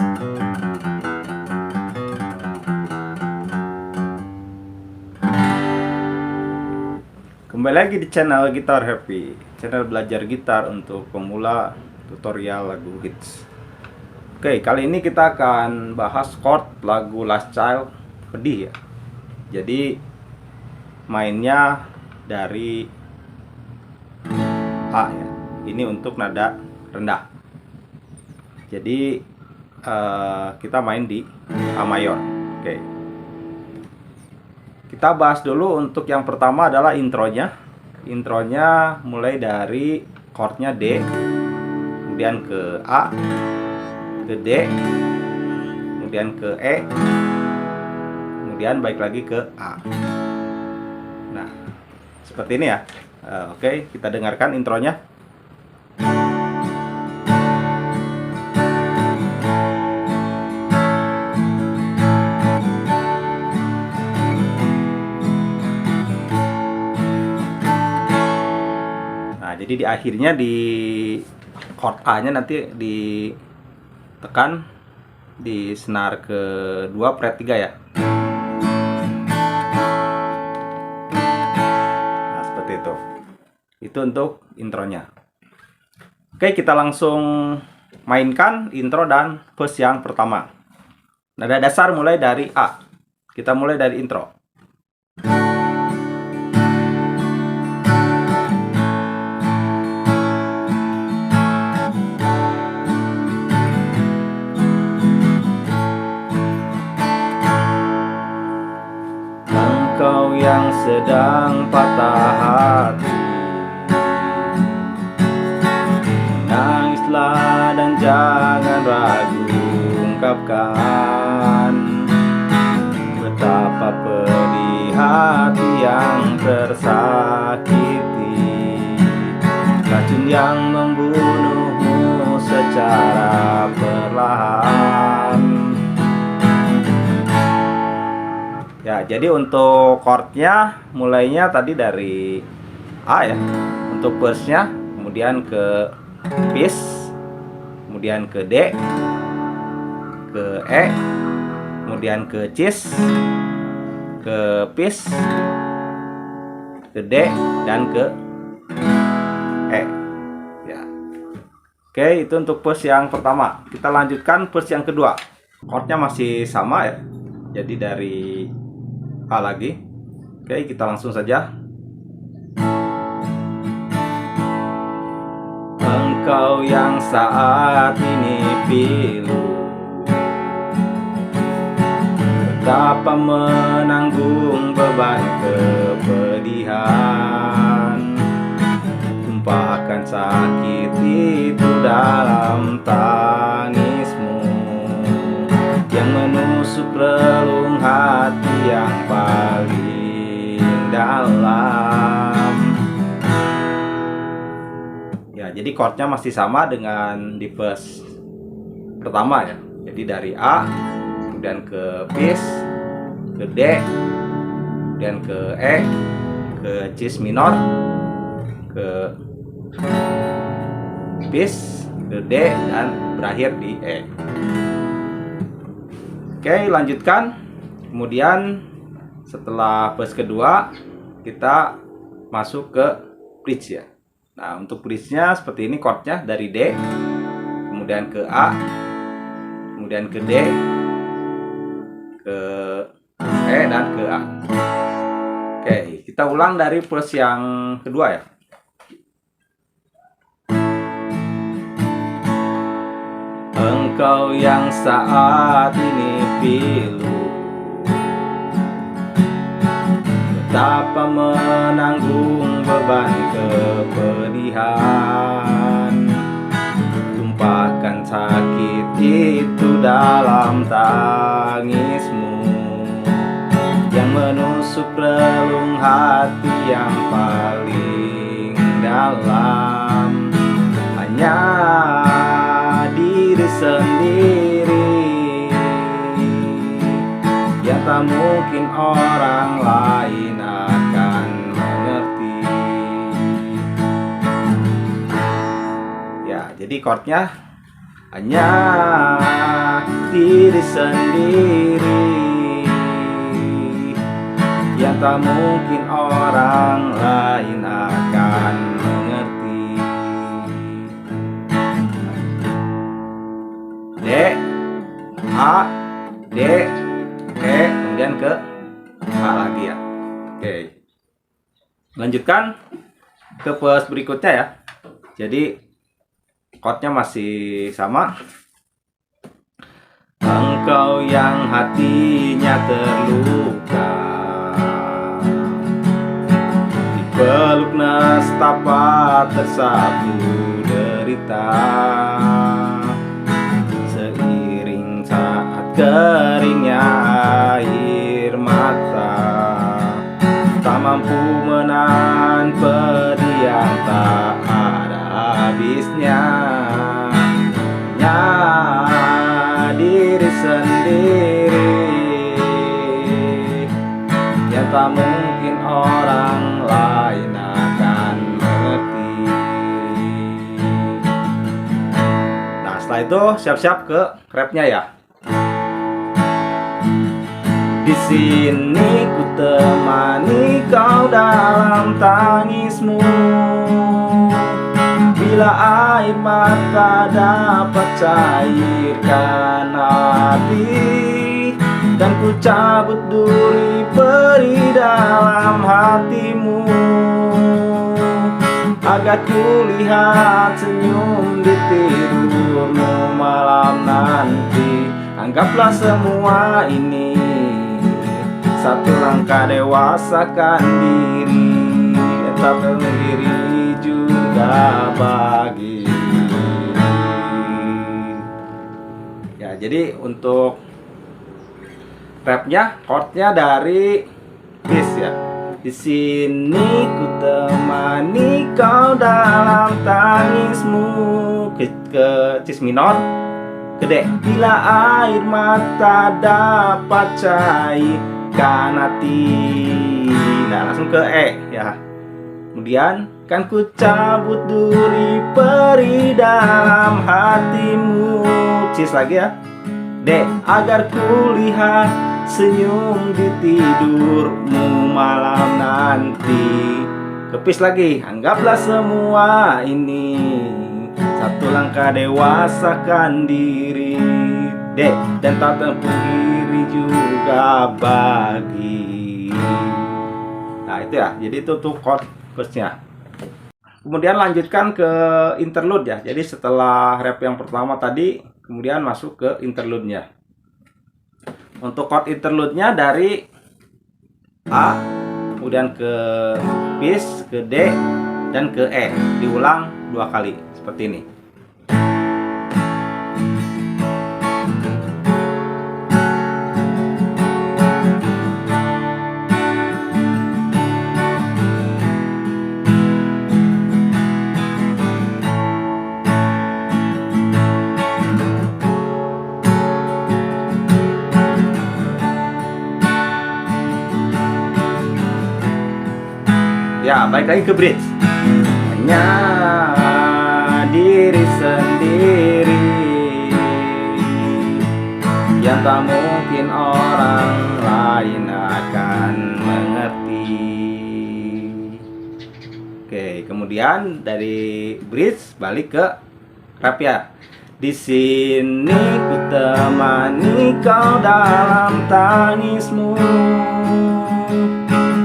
Kembali lagi di channel Gitar Happy, channel belajar gitar untuk pemula, tutorial lagu hits. Oke, kali ini kita akan bahas chord lagu Last Child, Pedih ya. Jadi mainnya dari A ya. Ini untuk nada rendah. Jadi kita main di A mayor. Oke. Kita bahas dulu untuk yang pertama adalah intronya. Intronya mulai dari chordnya D, kemudian ke A, ke D, kemudian ke E, kemudian balik lagi ke A. Nah, seperti ini ya. Oke, kita dengarkan intronya. Jadi di akhirnya di chord A-nya nanti ditekan di senar kedua fret 3 ya. Nah, seperti itu. Itu untuk intronya. Oke, kita langsung mainkan intro dan verse yang pertama. Nada dasar mulai dari A. Kita mulai dari intro. Engkau yang sedang patah hati, nangislah dan jangan ragu ungkapkan betapa pedih hati yang tersakiti, racun yang membunuhmu secara perlahan. Ya, jadi untuk chordnya mulainya tadi dari A ya, untuk verse-nya, kemudian ke Cis, kemudian ke D, ke E, kemudian ke Cis, ke Cis, ke D, dan ke E. Ya. Oke, itu untuk verse yang pertama. Kita lanjutkan verse yang kedua. Chordnya masih sama ya, jadi dari A lagi. Oke, kita langsung saja. Engkau yang saat ini pilu, betapa menanggung beban kepedihan, tumpahkan sakit itu dalam tangismu yang menusuk relung hati yang paling dalam. Ya, jadi chordnya masih sama dengan di verse pertama ya. Jadi dari A, kemudian ke Cis, ke D, kemudian ke E, ke Cis minor, ke Cis, ke D, dan berakhir di E. Oke, lanjutkan. Kemudian setelah verse kedua kita masuk ke bridge ya. Nah, untuk bridge-nya seperti ini, chordnya dari D, kemudian ke A, kemudian ke D, ke E, dan ke A. Oke, kita ulang dari verse yang kedua ya. Engkau yang saat ini pilu, betapa menanggung beban kepedihan, tumpahkan sakit itu dalam tangismu yang menusuk relung hati yang paling dalam. Hanya diri sendiri yang tak mungkin orang lain akan mengerti. Ya, jadi chordnya hanya diri sendiri yang tak mungkin orang lain akan mengerti. D, A, D, E, kemudian ke A lagi ya. Oke, lanjutkan ke vers berikutnya ya. Jadi chordnya masih sama. Engkau yang hatinya terluka, dipeluk nestapa tersapu derita, seiring saat keringnya air mata, tak mampu menahan pedih yang tak ada habisnya. Diri sendiri yang tak mungkin orang lain akan mengerti. Nah, setelah itu siap-siap ke rapnya ya. Di sini ku temani kau dalam tangismu, bila air mata dapat cairkan hati, dan ku cabut duri peri dalam hatimu, agar ku lihat senyum di tidurmu malam nanti. Anggaplah semua ini satu langkah dewasakan diri, dan tak sendiri juga bagi. Ya, jadi untuk rapnya, chordnya dari bis ya. Di sini ku temani kau dalam tangismu, ke cis minor, ke D. Bila air mata dapat cairkan hati. Nah, langsung ke E ya. Kemudian kan ku cabut duri peri dalam hatimu, cis lagi ya. D, agar ku lihat senyum di tidurmu malam nanti. Kepis lagi, anggaplah semua ini satu langkah dewasakan diri. D, dan tak terpungkiri juga bagi. Nah itu ya, jadi itu tuh chord chordsnya. Kemudian lanjutkan ke interlude ya. Jadi setelah rap yang pertama tadi, kemudian masuk ke interlude-nya. Untuk chord interlude-nya dari A, kemudian ke bis, ke D, dan ke E. Diulang 2 kali seperti ini. Ya, balik lagi ke bridge. Hanya diri sendiri yang tak mungkin orang lain akan mengerti. Oke, kemudian dari bridge balik ke rap ya. Di sini ku temani kau dalam tangismu,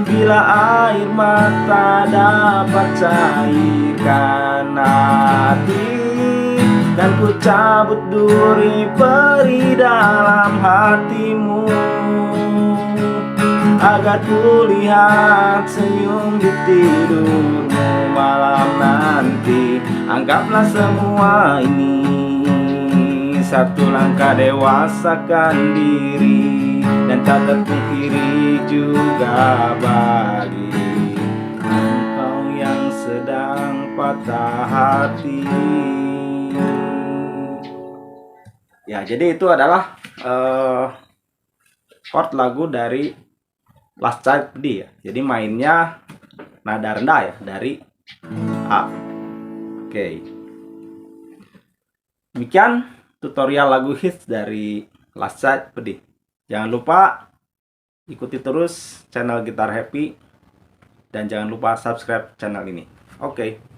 bila air mata dapat cairkan hati, dan ku cabut duri peri dalam hatimu, agar ku lihat senyum di tidurmu malam nanti. Anggaplah semua ini satu langkah dewasakan diri, dan tak terpungkiri juga bagi engkau yang sedang patah hati. Ya, jadi itu adalah chord lagu dari Last Child D ya. Jadi mainnya nada rendah ya, dari A. Oke. Demikian tutorial lagu hits dari last side pedih. Jangan lupa ikuti terus channel Gitar Happy dan jangan lupa subscribe channel ini. Oke.